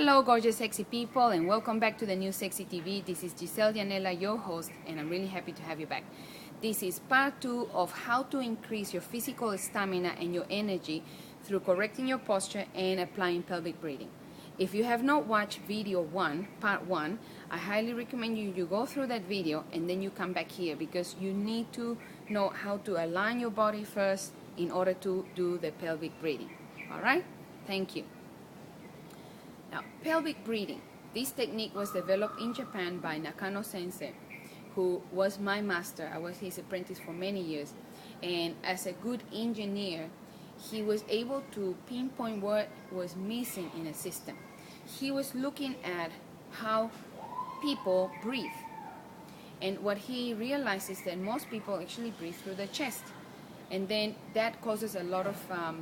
Hello, gorgeous, sexy people, and welcome back to the new Sexy TV. This is Giselle, Gianella, your host, and I'm really happy to have you back. This is part 2 of how to increase your physical stamina and your energy through correcting your posture and applying pelvic breathing. If you have not watched video 1, part 1, I highly recommend you go through that video and then you come back here because you need to know how to align your body first in order to do the pelvic breathing. All right? Thank you. Now, pelvic breathing. This technique was developed in Japan by Nakano Sensei, who was my master. I was his apprentice for many years. And as a good engineer, he was able to pinpoint what was missing in a system. He was looking at how people breathe. And what he realized is that most people actually breathe through the chest. And then that causes a lot of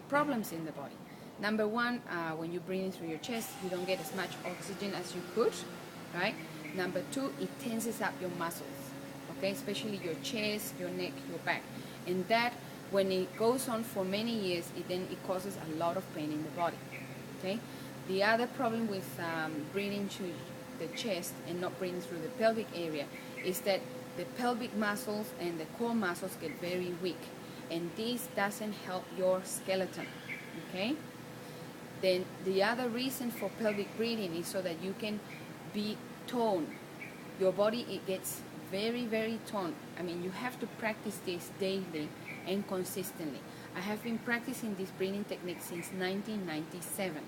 problems in the body. Number one, when you're breathing through your chest, you don't get as much oxygen as you could, right? Number two, it tenses up your muscles, okay? Especially your chest, your neck, your back. And that, when it goes on for many years, it causes a lot of pain in the body, okay? The other problem with breathing through the chest and not breathing through the pelvic area is that the pelvic muscles and the core muscles get very weak. And this doesn't help your skeleton, okay? Then the other reason for pelvic breathing is so that you can be toned. Your body, it gets very, very toned. I mean, you have to practice this daily and consistently. I have been practicing this breathing technique since 1997.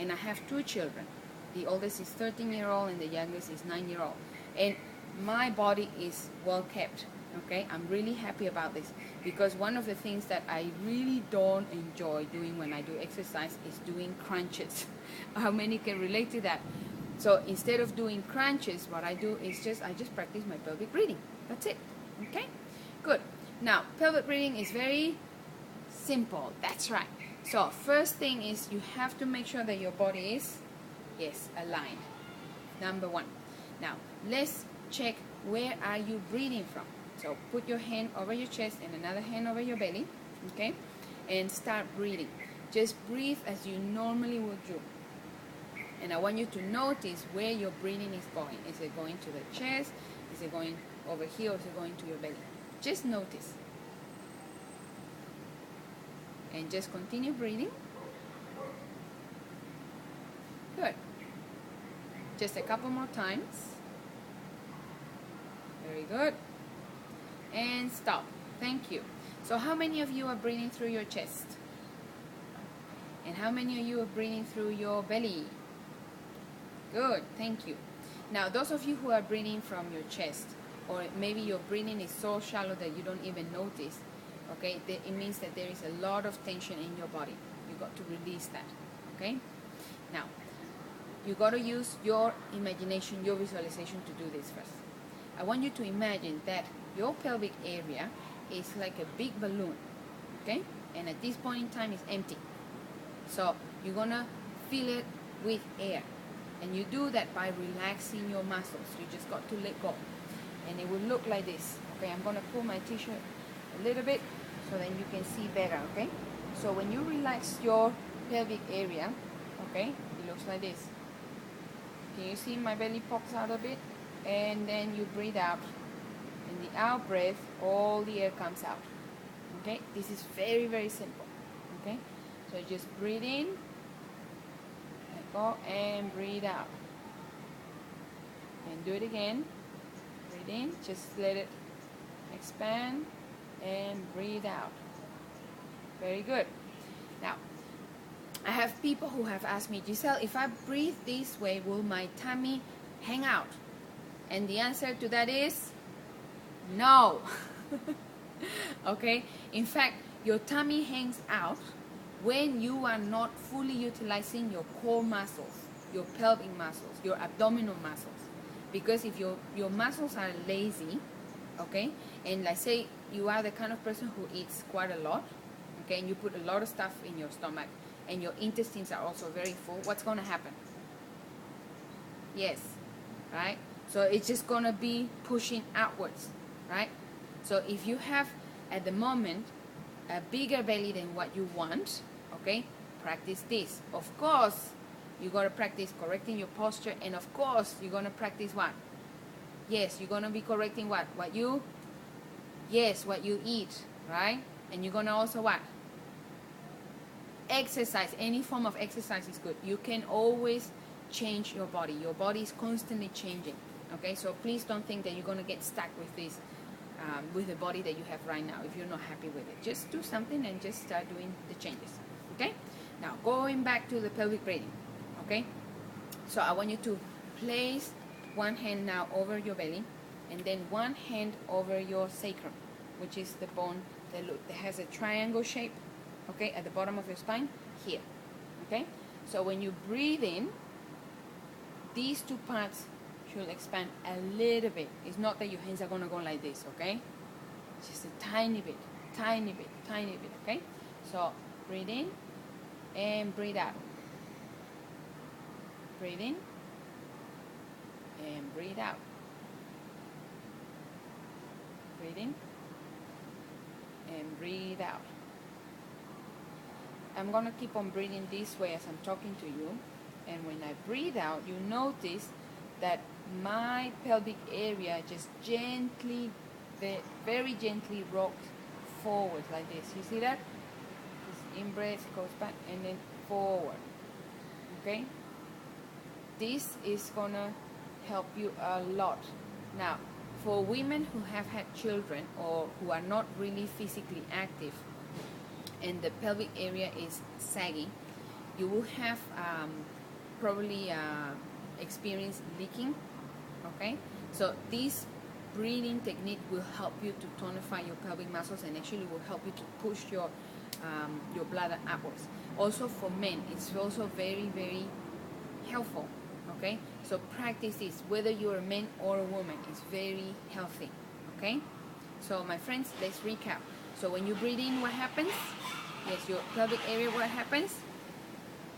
And I have 2 children. The oldest is 13-year-old and the youngest is 9-year-old. And my body is well kept. Okay, I'm really happy about this because one of the things that I really don't enjoy doing when I do exercise is doing crunches. How many can relate to that? So instead of doing crunches, what I do is I just practice my pelvic breathing. That's it. Okay, good. Now, pelvic breathing is very simple. That's right. So first thing is you have to make sure that your body is, yes, aligned. Number 1. Now, let's check where are you breathing from. So put your hand over your chest and another hand over your belly, okay? And start breathing. Just breathe as you normally would do. And I want you to notice where your breathing is going. Is it going to the chest? Is it going over here or is it going to your belly? Just notice. And just continue breathing. Good. Just a couple more times. Very good. And stop. Thank you. So how many of you are breathing through your chest? And how many of you are breathing through your belly? Good. Thank you. Now, those of you who are breathing from your chest, or maybe your breathing is so shallow that you don't even notice, okay, it means that there is a lot of tension in your body. You got to release that, okay? Now, you got to use your imagination, your visualization to do this first. I want you to imagine that your pelvic area is like a big balloon, okay? And at this point in time, it's empty. So you're gonna fill it with air. And you do that by relaxing your muscles. You just got to let go. And it will look like this. Okay, I'm gonna pull my t-shirt a little bit so then you can see better, okay? So when you relax your pelvic area, okay, it looks like this. Can you see my belly pops out a bit? And then you breathe out. In the out breath, all the air comes out. Okay, this is very, very simple. Okay, so just breathe in, let go, and breathe out. And do it again. Breathe in, just let it expand, and breathe out. Very good. Now, I have people who have asked me, Giselle, if I breathe this way, will my tummy hang out? And the answer to that is no. Okay? In fact, your tummy hangs out when you are not fully utilizing your core muscles, your pelvic muscles, your abdominal muscles. Because if your muscles are lazy, okay, and let's say you are the kind of person who eats quite a lot, okay, and you put a lot of stuff in your stomach, and your intestines are also very full, what's going to happen? Yes, right? So it's just going to be pushing outwards, right? So if you have, at the moment, a bigger belly than what you want, okay, practice this. Of course, You got to practice correcting your posture, and of course you're going to practice what? Yes, you're going to be correcting what? What you eat, right? And you're going to also what? Exercise. Any form of exercise is good. You can always change your body. Your body is constantly changing. Okay, so please don't think that you're going to get stuck with this, with the body that you have right now if you're not happy with it. Just do something and just start doing the changes. Okay, now going back to the pelvic breathing. Okay, so I want you to place one hand now over your belly, and then one hand over your sacrum, which is the bone that has a triangle shape, okay, at the bottom of your spine, here. Okay, so when you breathe in, these two parts should expand a little bit. It's not that your hands are going to go like this, okay? Just a tiny bit, tiny bit, tiny bit, okay? So breathe in and breathe out. Breathe in and breathe out. Breathe in and breathe out. I'm going to keep on breathing this way as I'm talking to you. And when I breathe out, you notice that my pelvic area just gently, very gently rocks forward like this. You see that? Just in breath, goes back and then forward. Okay? This is gonna help you a lot. Now, for women who have had children or who are not really physically active and the pelvic area is saggy, you will have probably experience leaking. Okay, so this breathing technique will help you to tonify your pelvic muscles and actually will help you to push your bladder upwards. Also for men, it's also very, very helpful. Okay, so practice this, whether you're a man or a woman. It's very healthy. Okay, so my friends, let's recap. So when you breathe in, what happens? Yes, your pelvic area, what happens?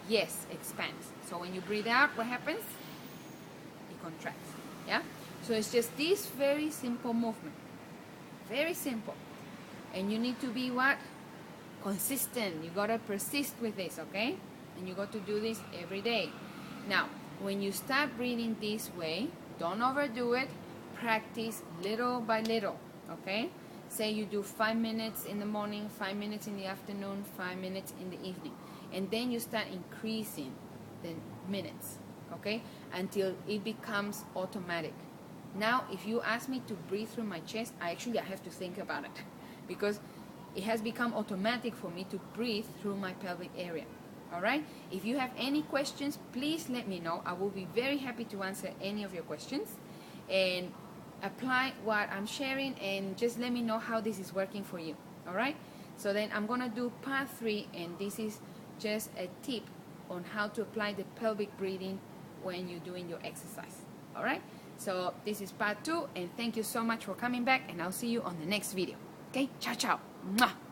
Yes, expands. So when you breathe out, what happens? It contracts. Yeah? So it's just this very simple movement. Very simple. And you need to be what? Consistent. You gotta persist with this, okay? And you got to do this every day. Now, when you start breathing this way, don't overdo it. Practice little by little, okay? Say you do 5 minutes in the morning, 5 minutes in the afternoon, 5 minutes in the evening. And then you start increasing the minutes, okay, until it becomes automatic. Now, if you ask me to breathe through my chest, I have to think about it because it has become automatic for me to breathe through my pelvic area. All right? If you have any questions, please let me know. I will be very happy to answer any of your questions and apply what I'm sharing, and just let me know how this is working for you. All right? So then I'm going to do part 3, and this is just a tip on how to apply the pelvic breathing when you're doing your exercise. All right? So this is part 2, and thank you so much for coming back, and I'll see you on the next video. Okay? Ciao, ciao. Mwah.